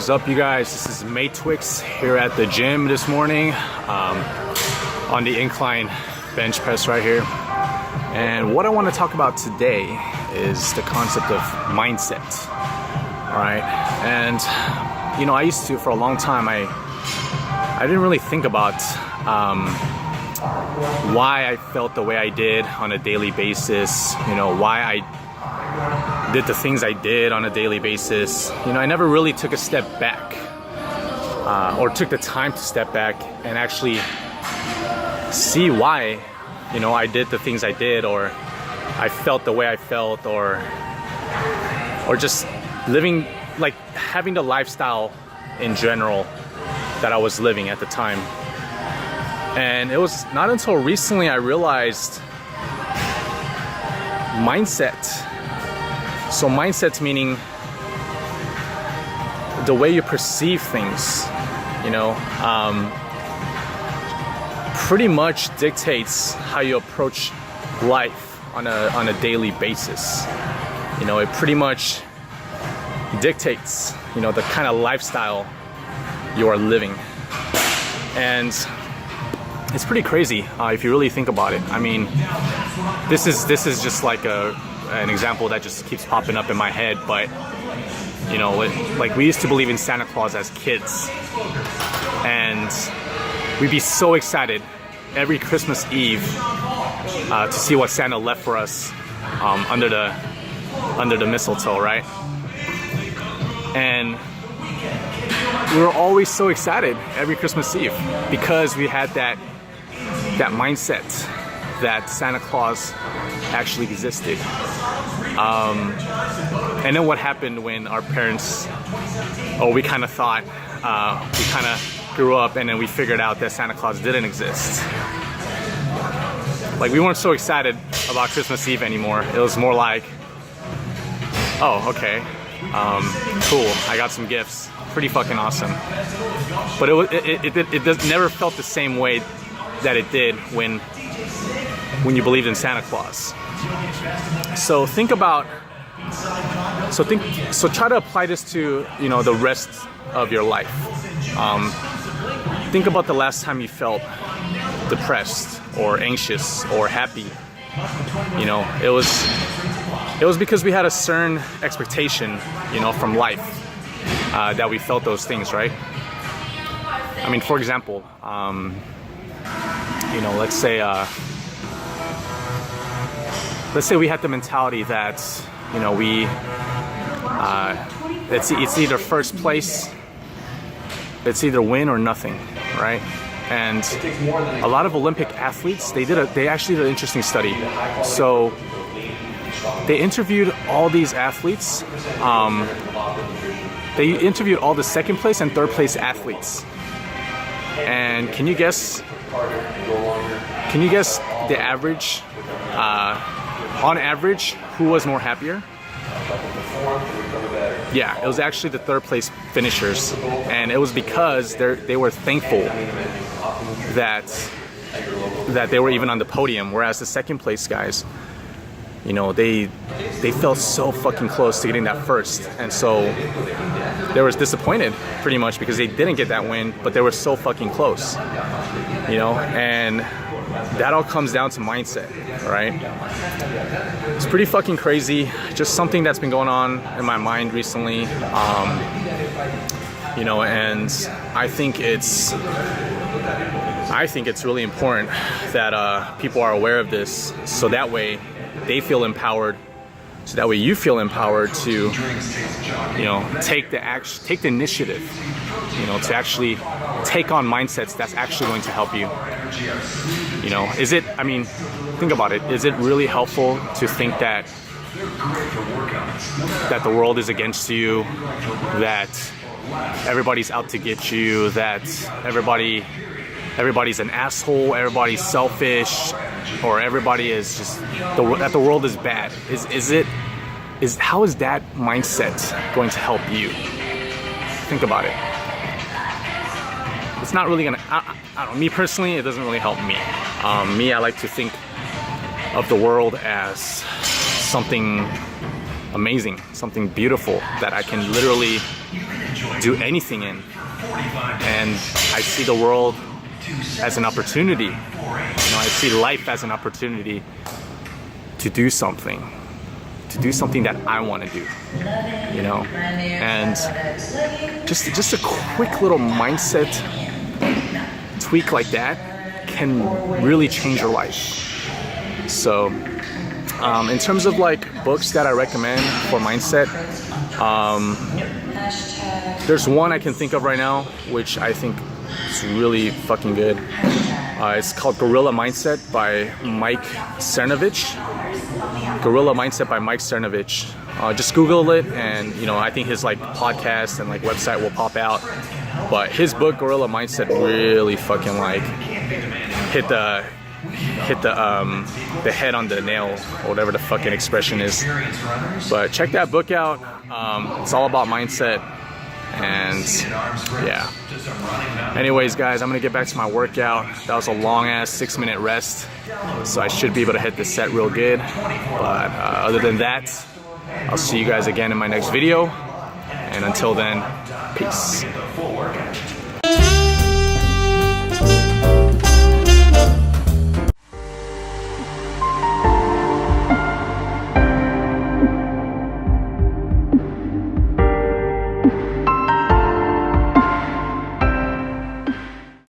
is up, you guys? This is Matrix here at the gym this morning on the incline bench press right here. And what I want to talk about today is the concept of mindset. All right, and you know, I used to, for a long time, I didn't really think about why I felt the way I did on a daily basis. You know, why I did the things I did on a daily basis. You know, I never really took a step back or took the time to step back and actually see why, you know, I did the things I did, or I felt the way I felt, or just living, like having the lifestyle in general that I was living at the time. And it was not until recently I realized mindset. So mindset's meaning the way you perceive things, you know, pretty much dictates how you approach life on a daily basis. You know, it pretty much dictates, you know, the kind of lifestyle you are living. And it's pretty crazy if you really think about it. I mean, this is just like an example that just keeps popping up in my head, but you know, like we used to believe in Santa Claus as kids, and we'd be so excited every Christmas Eve to see what Santa left for us under the mistletoe, right? And we were always so excited every Christmas Eve because we had that mindset that Santa Claus actually existed. And then what happened when our parents, we kind of thought, we kind of grew up and then we figured out that Santa Claus didn't exist. Like, we weren't so excited about Christmas Eve anymore. It was more like, oh, okay, cool, I got some gifts, pretty fucking awesome. But it never felt the same way that it did when you believed in Santa Claus. So try to apply this to, you know, the rest of your life. Think about the last time you felt depressed or anxious or happy. You know, it was because we had a certain expectation, you know, from life that we felt those things, right? I mean, for example, you know, let's say we had the mentality that, you know, it's either first place, it's either win or nothing, right? And a lot of Olympic athletes, they actually did an interesting study. So they interviewed all these athletes. They interviewed all the second place and third place athletes. And can you guess the average? On average, who was more happier? Yeah, it was actually the third place finishers, and it was because they were thankful that they were even on the podium, whereas the second place guys, you know, they felt so fucking close to getting that first, and so they were disappointed pretty much because they didn't get that win, but they were so fucking close, you know. And that all comes down to mindset, right? It's pretty fucking crazy. Just something that's been going on in my mind recently, you know, and I think it's really important that people are aware of this, so that way they feel empowered, so that way you feel empowered to, you know, take the initiative, you know, to actually take on mindsets that's actually going to help you. You know, I mean, think about it. Is it really helpful to think that the world is against you, that everybody's out to get you, that everybody's an asshole, everybody's selfish, or everybody is just, that the world is bad? How is that mindset going to help you? Think about it. It's not really gonna, I don't know, me personally, it doesn't really help me. I like to think of the world as something amazing, something beautiful that I can literally do anything in. And I see the world as an opportunity. You know, I see life as an opportunity to do something that I want to do, you know. And just a quick little mindset tweak like that can really change your life. So in terms of like books that I recommend for mindset, there's one I can think of right now which I think is really fucking good. It's called Gorilla Mindset by Mike Cernovich. Gorilla Mindset by Mike Cernovich. Just Google it, and you know, I think his like podcast and like website will pop out. But his book Gorilla Mindset really fucking like hit the head on the nail, or whatever the fucking expression is. But check that book out. It's all about mindset, and yeah. Anyways, guys, I'm gonna get back to my workout. That was a long ass 6-minute rest, so I should be able to hit the set real good. But other than that, I'll see you guys again in my next video, and until then, peace.